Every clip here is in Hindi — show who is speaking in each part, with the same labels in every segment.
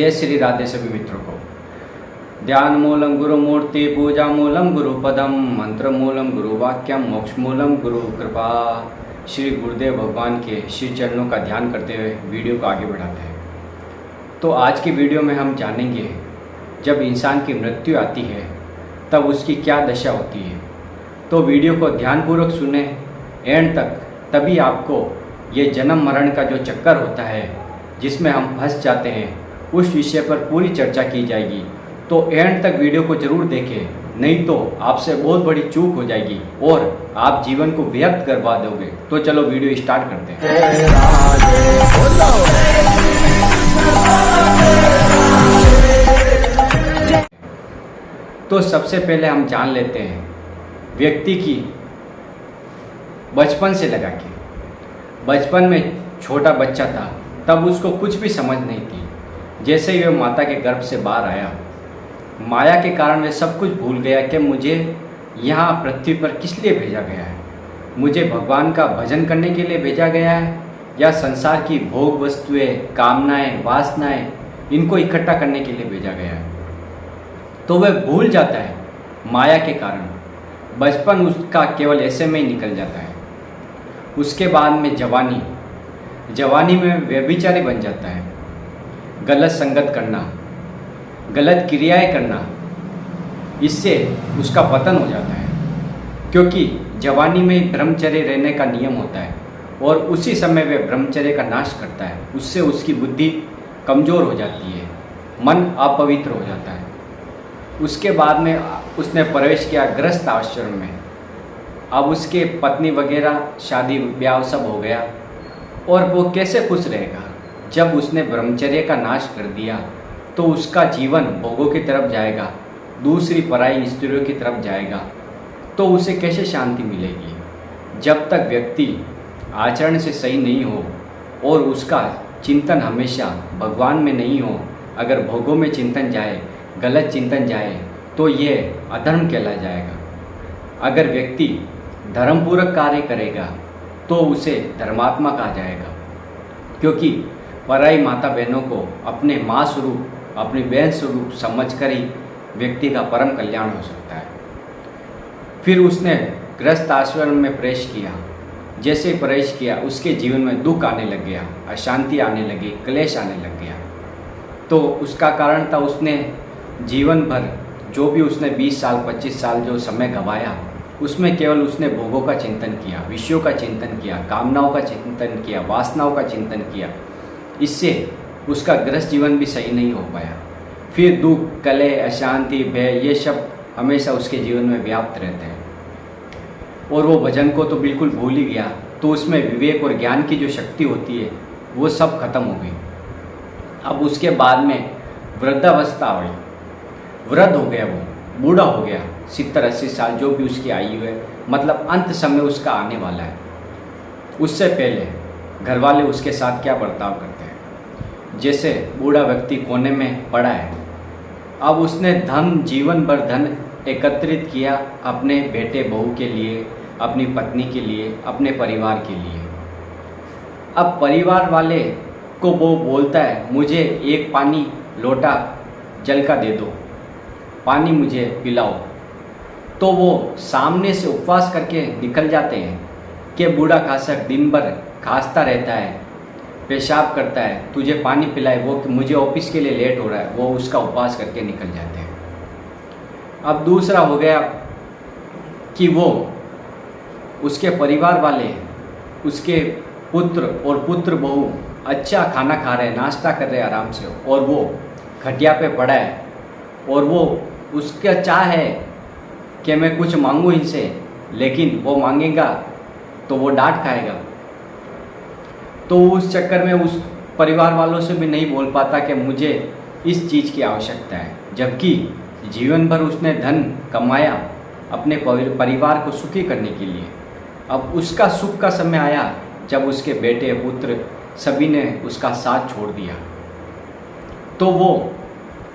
Speaker 1: जय श्री राधे सभी मित्रों को। ध्यान मूलम गुरु मूर्ति, पूजा मूलम गुरु पदम, मंत्र मूलम गुरु वाक्यम, मोक्ष मूलम गुरु कृपा। श्री गुरुदेव भगवान के श्री चरणों का ध्यान करते हुए वीडियो को आगे बढ़ाते हैं। तो आज की वीडियो में हम जानेंगे जब इंसान की मृत्यु आती है तब उसकी क्या दशा होती है। तो वीडियो को ध्यानपूर्वक सुने एंड तक, तभी आपको ये जन्म मरण का जो चक्कर होता है जिसमें हम फंस जाते हैं उस विषय पर पूरी चर्चा की जाएगी। तो एंड तक वीडियो को जरूर देखें, नहीं तो आपसे बहुत बड़ी चूक हो जाएगी और आप जीवन को व्यर्थ करवा दोगे। तो चलो वीडियो स्टार्ट करते हैं। तो सबसे पहले हम जान लेते हैं व्यक्ति की बचपन से लगा के। बचपन में छोटा बच्चा था तब उसको कुछ भी समझ नहीं थी। जैसे ही वह माता के गर्भ से बाहर आया, माया के कारण वह सब कुछ भूल गया कि मुझे यहाँ पृथ्वी पर किस लिए भेजा गया है। मुझे भगवान का भजन करने के लिए भेजा गया है या संसार की भोग वस्तुएं, कामनाएं, वासनाएं, इनको इकट्ठा करने के लिए भेजा गया है। तो वह भूल जाता है माया के कारण। बचपन उसका केवल ऐसे में ही निकल जाता है। उसके बाद में जवानी में व्यभिचारी बन जाता है। गलत संगत करना, गलत क्रियाएं करना, इससे उसका पतन हो जाता है। क्योंकि जवानी में ब्रह्मचर्य रहने का नियम होता है और उसी समय वह ब्रह्मचर्य का नाश करता है। उससे उसकी बुद्धि कमज़ोर हो जाती है, मन अपवित्र हो जाता है। उसके बाद में उसने प्रवेश किया गृहस्थ आश्रम में। अब उसके पत्नी वगैरह शादी ब्याह सब हो गया और वो कैसे खुश रहेगा जब उसने ब्रह्मचर्य का नाश कर दिया। तो उसका जीवन भोगों की तरफ जाएगा, दूसरी पराई स्त्रियों की तरफ जाएगा। तो उसे कैसे शांति मिलेगी जब तक व्यक्ति आचरण से सही नहीं हो और उसका चिंतन हमेशा भगवान में नहीं हो। अगर भोगों में चिंतन जाए, गलत चिंतन जाए तो ये अधर्म कहला जाएगा। अगर व्यक्ति धर्मपूर्वक कार्य करेगा तो उसे धर्मात्मा कहा जाएगा। क्योंकि पराई माता बहनों को अपने माँ स्वरूप, अपनी बहन स्वरूप समझकर ही व्यक्ति का परम कल्याण हो सकता है। फिर उसने गृहस्थ आश्रम में प्रवेश किया। जैसे प्रवेश किया उसके जीवन में दुख आने लग गया, अशांति आने लगी, क्लेश आने लग गया। तो उसका कारण था उसने जीवन भर जो भी उसने 20 साल 25 साल जो समय गंवाया उसमें केवल उसने भोगों का चिंतन किया, विषयों का चिंतन किया, कामनाओं का चिंतन किया, वासनाओं का चिंतन किया। इससे उसका गृहस्थ जीवन भी सही नहीं हो पाया। फिर दुख, कलह, अशांति, भय, ये सब हमेशा उसके जीवन में व्याप्त रहते हैं और वो भजन को तो बिल्कुल भूल ही गया। तो उसमें विवेक और ज्ञान की जो शक्ति होती है वो सब खत्म हो गई। अब उसके बाद में वृद्धावस्था आई, वृद्ध हो गया, वो बूढ़ा हो गया, 70-80 साल जो भी उसकी आयु है, मतलब अंत समय उसका आने वाला है। उससे पहले घर वाले उसके साथ क्या बर्ताव करते हैं। जैसे बूढ़ा व्यक्ति कोने में पड़ा है, अब उसने धन, जीवन भर धन एकत्रित किया अपने बेटे बहू के लिए, अपनी पत्नी के लिए, अपने परिवार के लिए। अब परिवार वाले को वो बोलता है मुझे एक पानी लोटा जल का दे दो, पानी मुझे पिलाओ। तो वो सामने से उपवास करके निकल जाते हैं कि बूढ़ा खासक दिन भर खांसता रहता है, पेशाब करता है, तुझे पानी पिलाए, वो मुझे ऑफिस के लिए लेट हो रहा है, वो उसका उपवास करके निकल जाते हैं। अब दूसरा हो गया कि वो उसके परिवार वाले, उसके पुत्र और पुत्र बहू अच्छा खाना खा रहे हैं, नाश्ता कर रहे हैं आराम से, और वो खटिया पे पड़ा है और वो उसका चाह है कि मैं कुछ मांगूं इनसे, लेकिन वो मांगेगा तो वो डांट खाएगा। तो उस चक्कर में उस परिवार वालों से भी नहीं बोल पाता कि मुझे इस चीज़ की आवश्यकता है। जबकि जीवन भर उसने धन कमाया अपने परिवार को सुखी करने के लिए। अब उसका सुख का समय आया जब उसके बेटे, पुत्र सभी ने उसका साथ छोड़ दिया। तो वो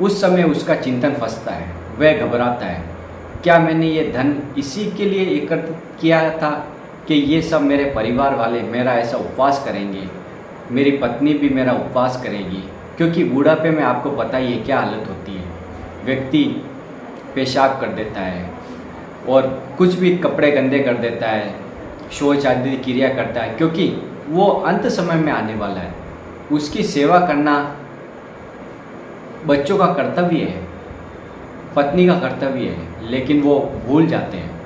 Speaker 1: उस समय उसका चिंतन फंसता है, वह घबराता है, क्या मैंने ये धन इसी के लिए एकत्रित किया था कि ये सब मेरे परिवार वाले मेरा ऐसा उपवास करेंगे, मेरी पत्नी भी मेरा उपवास करेगी, क्योंकि बुढ़ापे में आपको पता ही है क्या हालत होती है। व्यक्ति पेशाब कर देता है और कुछ भी कपड़े गंदे कर देता है, शौच आदि क्रिया करता है, क्योंकि वो अंत समय में आने वाला है। उसकी सेवा करना बच्चों का कर्तव्य है, पत्नी का कर्तव्य है, लेकिन वो भूल जाते हैं।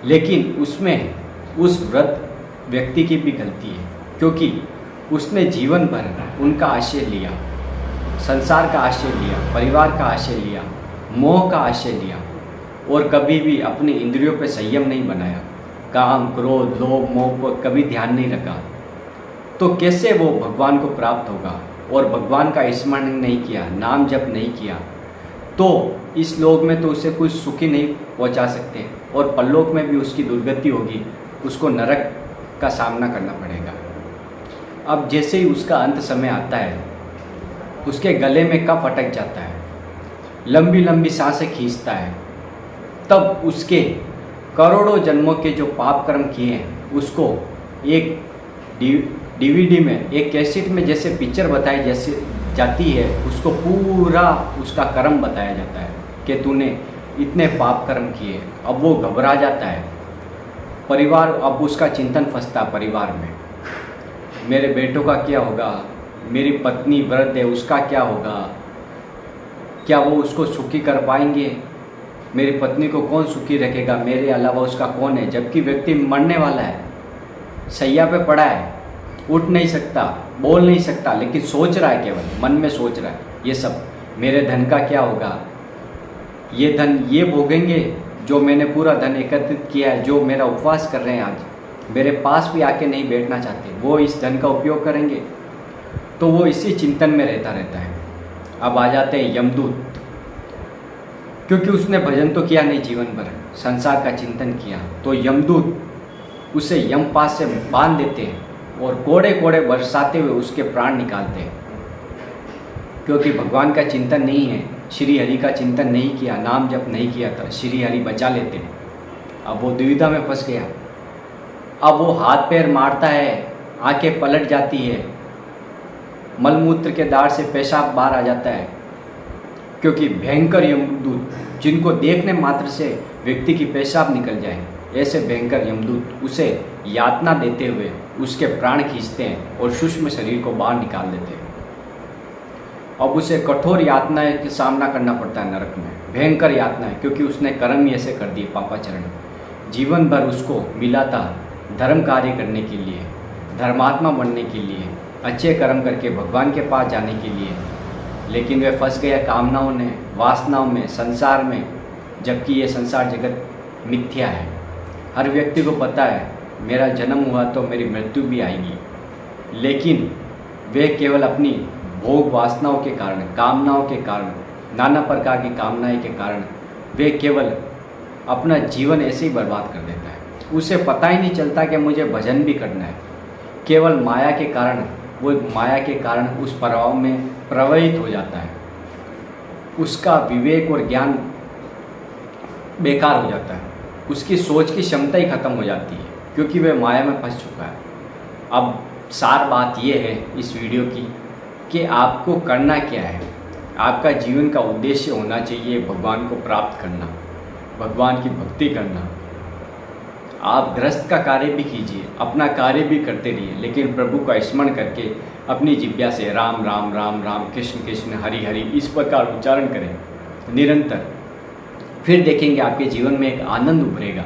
Speaker 1: लेकिन उसमें उस वृद्ध व्यक्ति की भी गलती है, क्योंकि उसने जीवन भर उनका आश्रय लिया, संसार का आश्रय लिया, परिवार का आश्रय लिया, मोह का आश्रय लिया और कभी भी अपनी इंद्रियों पर संयम नहीं बनाया, काम, क्रोध, लोभ, मोह पर कभी ध्यान नहीं रखा, तो कैसे वो भगवान को प्राप्त होगा। और भगवान का स्मरण नहीं किया, नाम जप नहीं किया, तो इस लोक में तो उसे कुछ सुखी नहीं पहुंचा सकते और परलोक में भी उसकी दुर्गति होगी, उसको नरक का सामना करना पड़ेगा। अब जैसे ही उसका अंत समय आता है, उसके गले में कफ अटक जाता है, लंबी लंबी सांसें खींचता है, तब उसके करोड़ों जन्मों के जो पाप कर्म किए हैं उसको एक डीवीडी में, एक कैसेट में जैसे पिक्चर बताई जैसे जाती है, उसको पूरा उसका कर्म बताया जाता है कि तूने इतने पाप कर्म किए। अब वो घबरा जाता है, परिवार, अब उसका चिंतन फंसता परिवार में, मेरे बेटों का क्या होगा, मेरी पत्नी वृद्ध है उसका क्या होगा, क्या वो उसको सुखी कर पाएंगे, मेरी पत्नी को कौन सुखी रखेगा, मेरे अलावा उसका कौन है। जबकि व्यक्ति मरने वाला है, सैया पे पड़ा है, उठ नहीं सकता, बोल नहीं सकता, लेकिन सोच रहा है, केवल मन में सोच रहा है ये सब, मेरे धन का क्या होगा, ये धन ये भोगेंगे जो मैंने पूरा धन एकत्रित किया है, जो मेरा उपवास कर रहे हैं आज, मेरे पास भी आके नहीं बैठना चाहते, वो इस धन का उपयोग करेंगे। तो वो इसी चिंतन में रहता है। अब आ जाते हैं यमदूत, क्योंकि उसने भजन तो किया नहीं, जीवन भर संसार का चिंतन किया, तो यमदूत उसे यमपास से बांध देते हैं और कोड़े कोड़े बरसाते हुए उसके प्राण निकालते हैं, क्योंकि भगवान का चिंतन नहीं है, श्री हरि का चिंतन नहीं किया, नाम जप नहीं किया था, श्री हरि बचा लेते। अब वो दुविधा में फंस गया, अब वो हाथ पैर मारता है, आंखें पलट जाती है, मलमूत्र के दार से पेशाब बाहर आ जाता है, क्योंकि भयंकर यमदूत जिनको देखने मात्र से व्यक्ति की पेशाब निकल जाए, ऐसे भयंकर यमदूत उसे यातना देते हुए उसके प्राण खींचते हैं और सूक्ष्म शरीर को बाहर निकाल देते हैं। अब उसे कठोर यातनाएं का सामना करना पड़ता है नरक में, भयंकर यातनाएं, क्योंकि उसने कर्म ही ऐसे कर दिए पापाचरण। जीवन भर उसको मिला था धर्म कार्य करने के लिए, धर्मात्मा बनने के लिए, अच्छे कर्म करके भगवान के पास जाने के लिए, लेकिन वह फंस गया कामनाओं ने, वासनाओं में, संसार में, जबकि ये संसार जगत मिथ्या है। हर व्यक्ति को पता है मेरा जन्म हुआ तो मेरी मृत्यु भी आएगी, लेकिन वे केवल अपनी भोग वासनाओं के कारण, कामनाओं के कारण, नाना प्रकार की कामनाएं के कारण वे केवल अपना जीवन ऐसे ही बर्बाद कर देता है। उसे पता ही नहीं चलता कि मुझे भजन भी करना है, केवल माया के कारण, वो माया के कारण उस प्रभाव में प्रवाहित हो जाता है, उसका विवेक और ज्ञान बेकार हो जाता है, उसकी सोच की क्षमता ही खत्म हो जाती है, क्योंकि वह माया में फंस चुका है। अब सार बात यह है इस वीडियो की कि आपको करना क्या है। आपका जीवन का उद्देश्य होना चाहिए भगवान को प्राप्त करना, भगवान की भक्ति करना। आप गृहस्थ का कार्य भी कीजिए, अपना कार्य भी करते रहिए, लेकिन प्रभु का स्मरण करके अपनी जिह्वा से राम राम राम राम, कृष्ण कृष्ण, हरि हरि इस प्रकार उच्चारण करें निरंतर। फिर देखेंगे आपके जीवन में एक आनंद उभरेगा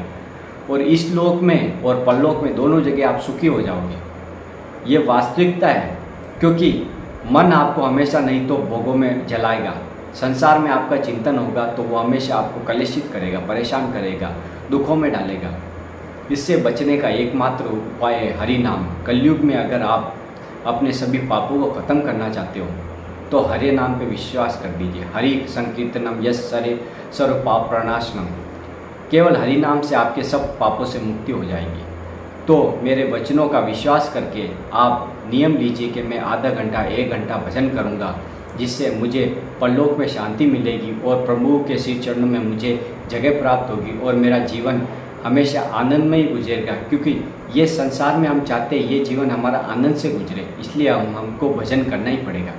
Speaker 1: और इस लोक में और परलोक में दोनों जगह आप सुखी हो जाओगे। ये वास्तविकता है, क्योंकि मन आपको हमेशा नहीं तो भोगों में जलाएगा। संसार में आपका चिंतन होगा तो वो हमेशा आपको कलुषित करेगा, परेशान करेगा, दुखों में डालेगा। इससे बचने का एकमात्र उपाय है हरि नाम। कलयुग में अगर आप अपने सभी पापों को खत्म करना चाहते हो तो हरि नाम पे विश्वास कर दीजिए। हरि संकीर्तनम यश सरे सर्व पाप प्रणाशनम। केवल हरि नाम से आपके सब पापों से मुक्ति हो जाएगी। तो मेरे वचनों का विश्वास करके आप नियम लीजिए कि मैं आधा घंटा 1 घंटा भजन करूंगा, जिससे मुझे परलोक में शांति मिलेगी और प्रभु के श्री चरणों में मुझे जगह प्राप्त होगी और मेरा जीवन हमेशा आनंदमय गुजरेगा। क्योंकि ये संसार में हम चाहते हैं ये जीवन हमारा आनंद से गुजरे, इसलिए हमको भजन करना ही पड़ेगा।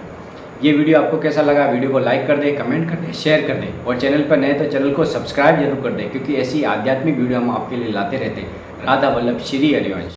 Speaker 1: ये वीडियो आपको कैसा लगा, वीडियो को लाइक कर दें, कमेंट कर दें, शेयर कर दें और चैनल पर नए तो चैनल को सब्सक्राइब जरूर कर दें, क्योंकि ऐसी आध्यात्मिक वीडियो हम आपके लिए लाते रहते हैं। राधा वल्लभ श्री हरिवंश।